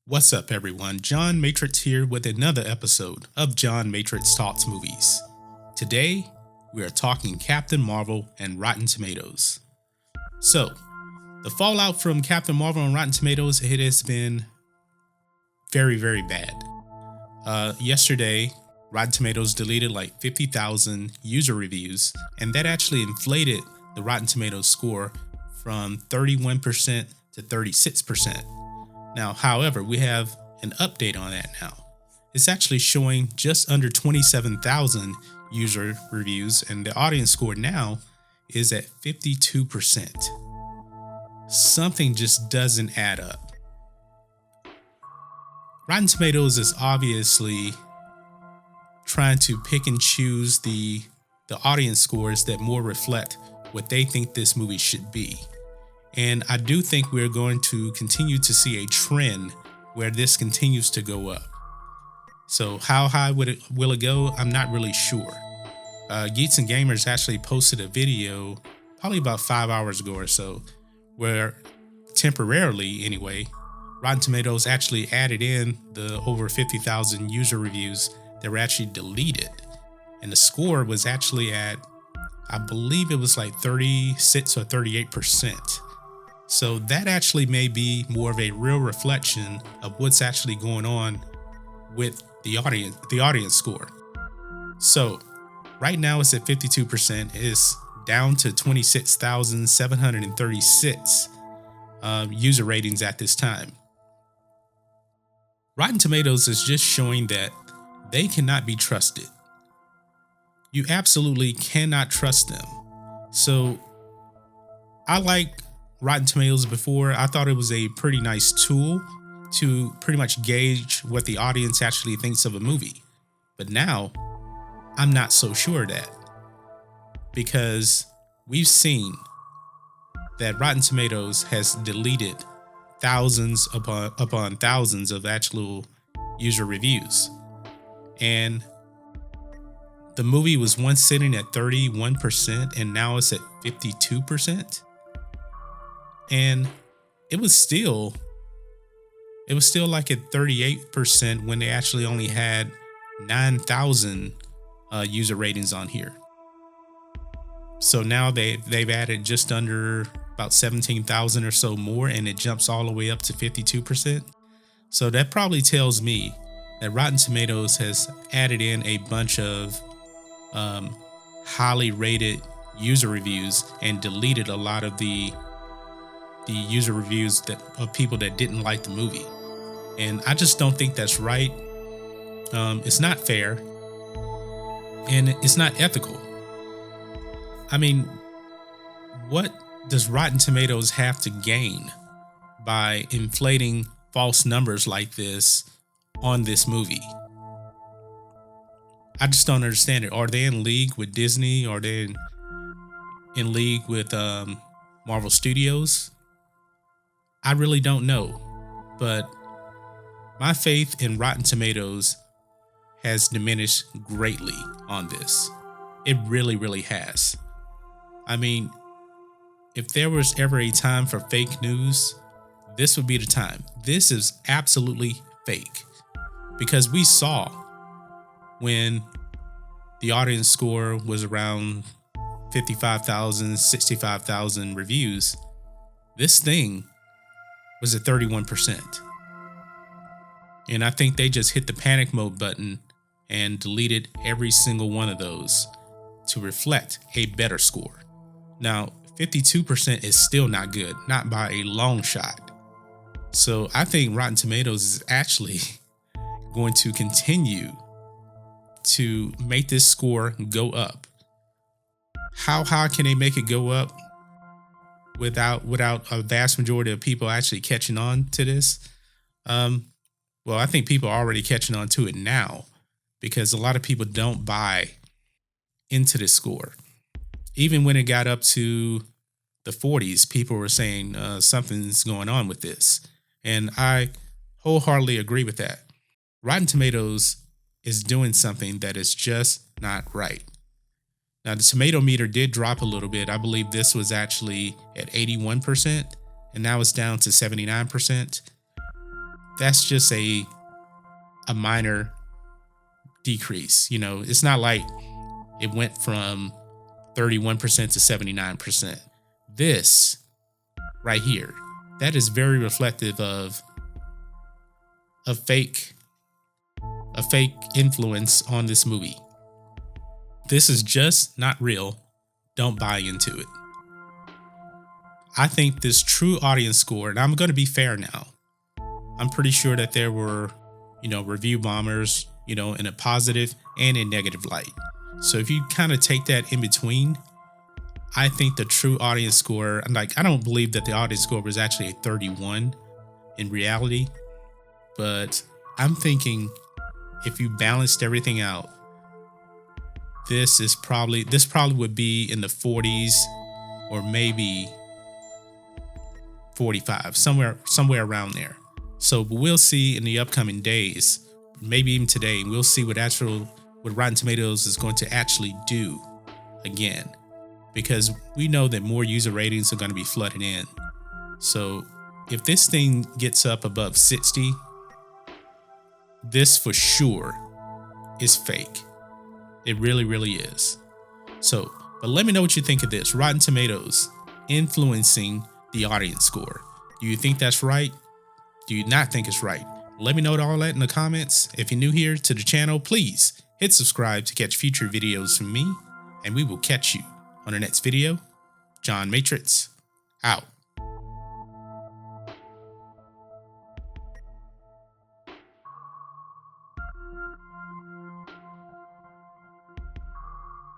What's up, everyone? John Matrixx here with another episode of John Matrixx Talks Movies. Today, we are talking Captain Marvel and Rotten Tomatoes. So, the fallout from Captain Marvel and Rotten Tomatoes, it has been very, very bad. Yesterday, Rotten Tomatoes deleted like 50,000 user reviews, and that actually inflated the Rotten Tomatoes score from 31% to 36%. Now, however, we have an update on that now. It's actually showing just under 27,000 user reviews, and the audience score now is at 52%. Something just doesn't add up. Rotten Tomatoes is obviously trying to pick and choose the audience scores that more reflect what they think this movie should be. And I do think we're going to continue to see a trend where this continues to go up. So how high will it go? I'm not really sure. Geeks and Gamers actually posted a video probably about 5 hours ago or so, where temporarily anyway, Rotten Tomatoes actually added in the over 50,000 user reviews that were actually deleted. And the score was actually at, I believe it was like 36 or 38%. So that actually may be more of a real reflection of what's actually going on with the audience score. So right now it's at 52%. It's down to 26,736 user ratings at this time. Rotten Tomatoes is just showing that they cannot be trusted. You absolutely cannot trust them. So I like Rotten Tomatoes before. I thought it was a pretty nice tool to pretty much gauge what the audience actually thinks of a movie. But now, I'm not so sure of that, because we've seen that Rotten Tomatoes has deleted thousands upon thousands of actual user reviews. And the movie was once sitting at 31% and now it's at 52%. And it was still like at 38% when they actually only had 9,000 user ratings on here. So now they've added just under about 17,000 or so more, and it jumps all the way up to 52%. So that probably tells me that Rotten Tomatoes has added in a bunch of highly rated user reviews and deleted a lot of the user reviews of people that didn't like the movie. And I just don't think that's right. It's not fair, and it's not ethical. I mean, what does Rotten Tomatoes have to gain by inflating false numbers like this on this movie? I just don't understand it. Are they in league with Disney? Are they in league with Marvel Studios? I really don't know, but my faith in Rotten Tomatoes has diminished greatly on this. It really, really has. I mean, if there was ever a time for fake news, this would be the time. This is absolutely fake, because we saw when the audience score was around 55,000, 65,000 reviews, this thing was at 31%. And I think they just hit the panic mode button and deleted every single one of those to reflect a better score. Now, 52% is still not good, not by a long shot. So I think Rotten Tomatoes is actually going to continue to make this score go up. How high can they make it go up without a vast majority of people actually catching on to this? Well, I think people are already catching on to it now, because a lot of people don't buy into this score. Even when it got up to the 40s, people were saying something's going on with this. And I wholeheartedly agree with that. Rotten Tomatoes is doing something that is just not right. Now, the tomato meter did drop a little bit. I believe this was actually at 81%, and now it's down to 79%. that's just a minor decrease. You know, it's not like it went from 31% to 79%. This right here, that is very reflective of a fake influence on this movie. This is just not real. Don't buy into it. I think this true audience score, and I'm going to be fair now, I'm pretty sure that there were, review bombers, in a positive and a negative light. So if you kind of take that in between, I think the true audience score, I don't believe that the audience score was actually a 31 in reality, but I'm thinking if you balanced everything out, this probably would be in the 40s or maybe 45, somewhere around there. So we'll see in the upcoming days, maybe even today, we'll see what Rotten Tomatoes is going to actually do again, because we know that more user ratings are going to be flooded in. So if this thing gets up above 60, this for sure is fake. It really, really is. So, but let me know what you think of this. Rotten Tomatoes influencing the audience score. Do you think that's right? Do you not think it's right? Let me know all that in the comments. If you're new here to the channel, please hit subscribe to catch future videos from me, and we will catch you on the next video. John Matrixx, out.